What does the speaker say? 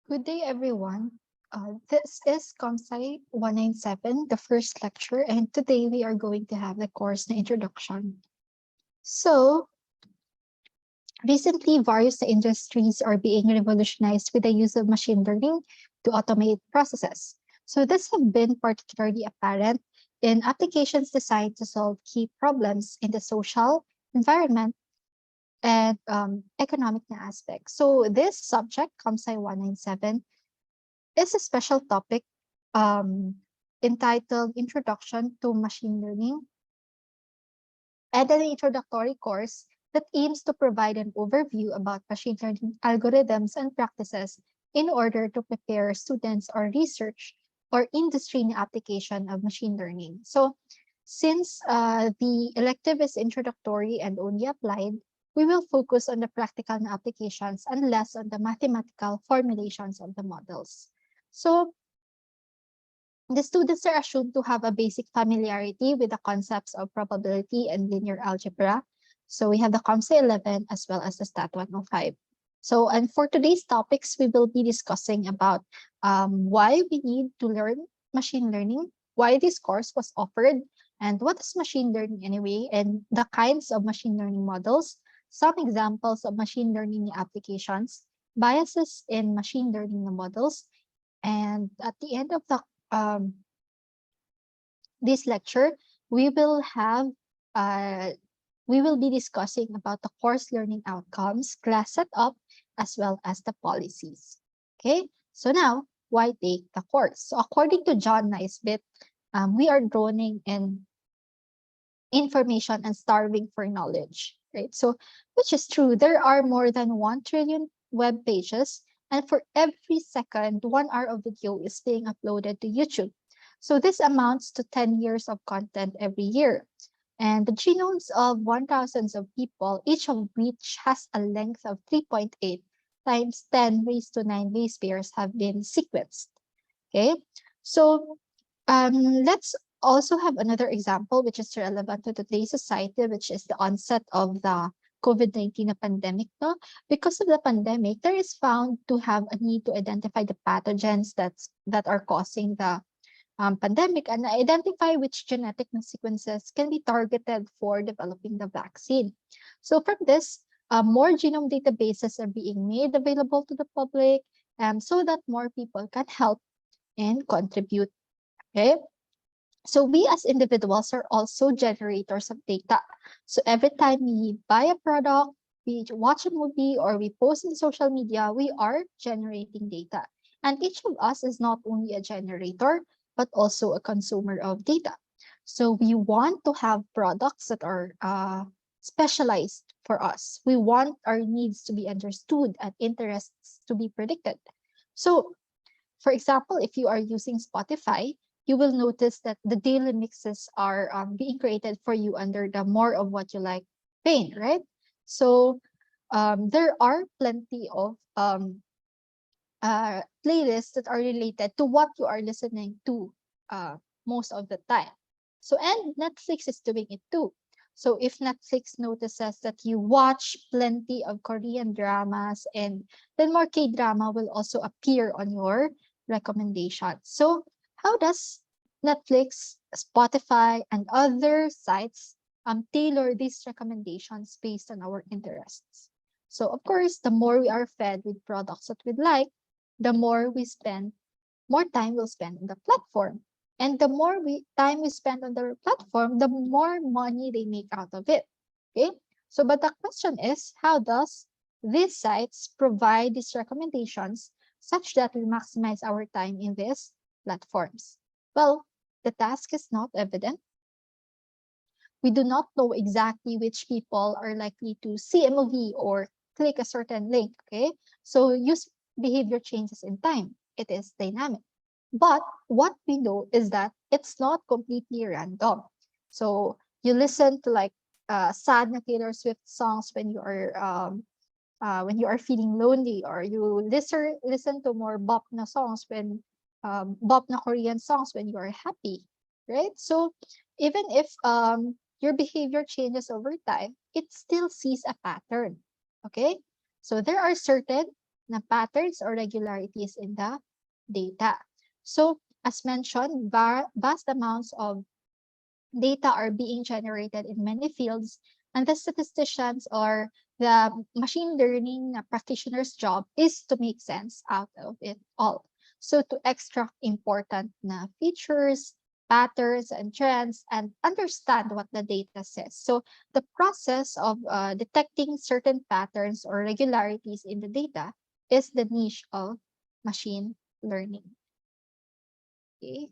Good day, everyone. This is ComSci 197, the first lecture, and today we are going to have the course na introduction. So, recently, various industries are being revolutionized with the use of machine learning to automate processes. So, this have been particularly apparent in applications designed to solve key problems in the social, environment, and economic na aspects. So, this subject, ComSci 197, is a special topic um, entitled Introduction to Machine Learning and an introductory course that aims to provide an overview about machine learning algorithms and practices in order to prepare students or research or industry application of machine learning. So since the elective is introductory and only applied, we will focus on the practical applications and less on the mathematical formulations of the models. So the students are assumed to have a basic familiarity with the concepts of probability and linear algebra. So we have the COMSA 11 as well as the STAT 105. So, and for today's topics, we will be discussing about why we need to learn machine learning, why this course was offered, and what is machine learning anyway, and the kinds of machine learning models, some examples of machine learning applications, biases in machine learning models, and at the end of the um, this lecture, we will have uh, we will be discussing about the course learning outcomes, class setup, as well as the policies. Okay, so now why take the course? So according to John Naisbitt, we are droning in information and starving for knowledge, right? So which is true. There are more than 1 trillion web pages, and for every second, 1 hour of video is being uploaded to YouTube. So this amounts to 10 years of content every year. And the genomes of 1,000 of people, each of which has a length of 3.8 times 10 raised to 9 base pairs, have been sequenced. Okay, so let's also have another example which is relevant to today's society, which is the onset of the COVID-19 pandemic. No? Because of the pandemic, there is found to have a need to identify the pathogens that are causing the pandemic and identify which genetic sequences can be targeted for developing the vaccine. So from this, more genome databases are being made available to the public so that more people can help and contribute. Okay. So we as individuals are also generators of data. So every time we buy a product, we watch a movie, or we post in social media, we are generating data. And each of us is not only a generator, but also a consumer of data. So we want to have products that are specialized for us. We want our needs to be understood and interests to be predicted. So for example, if you are using Spotify, you will notice that the daily mixes are being created for you under the more of what you like pane, right? So there are plenty of playlists that are related to what you are listening to most of the time. So, and Netflix is doing it too. So if Netflix notices that you watch plenty of Korean dramas, and then more K-drama will also appear on your recommendations. So how does Netflix, Spotify, and other sites tailor these recommendations based on our interests? So of course, the more we are fed with products that we like, the more time we'll spend on the platform. And the more time we spend on the platform, the more money they make out of it. Okay. So, but the question is, how does these sites provide these recommendations such that we maximize our time in these platforms? Well, the task is not evident. We do not know exactly which people are likely to see a movie or click a certain link. Okay. So use behavior changes in time. It is dynamic. But what we know is that it's not completely random. So you listen to like sad na Taylor Swift songs when you are feeling lonely, or you listen to more bop na songs when bop na Korean songs when you are happy, right? So even if your behavior changes over time, it still sees a pattern. Okay, so there are certain na patterns or regularities in the data. So, as mentioned, vast amounts of data are being generated in many fields, and the statisticians or the machine learning practitioner's job is to make sense out of it all. So to extract important na features, patterns, and trends, and understand what the data says. So the process of detecting certain patterns or regularities in the data is the niche of machine learning. Okay.